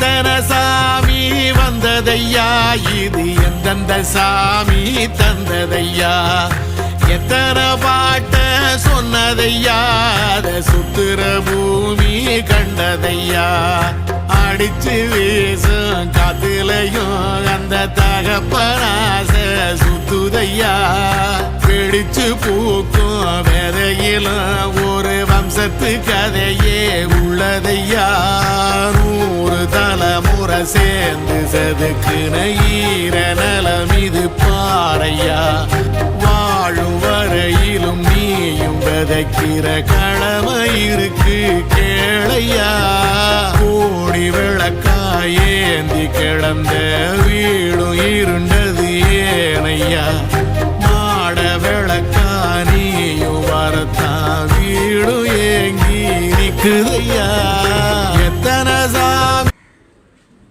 எத்தனை சாமி வந்ததையா, இது எந்தெந்த சாமி தந்ததையா, எத்தனை பாட்ட சொன்னதையா, அத சுத்துற பூமி கண்டதையா, அடிச்சு வீசும் காத்துலையும் அந்த தகப்பனாச சுத்துதையா, பிடிச்சு பூக்கும் விதையிலும் ஒரு வம்சத்து கதையே உள்ளதையா, 100 தலைமுறை சேர்ந்து செதுக்குன ஈர நலம் இது பாறையா, வாழும் வரையிலும் நீயும் விதைக்கிற கடமை இருக்கு கேளையா, கோடி விளக்காயேந்தி கிடந்த வீடும் இருண்டது ஏனையா, மாட விளக்கா நீயும் வரத்தான் வீடும் ஏங்கி நிக்குதையா.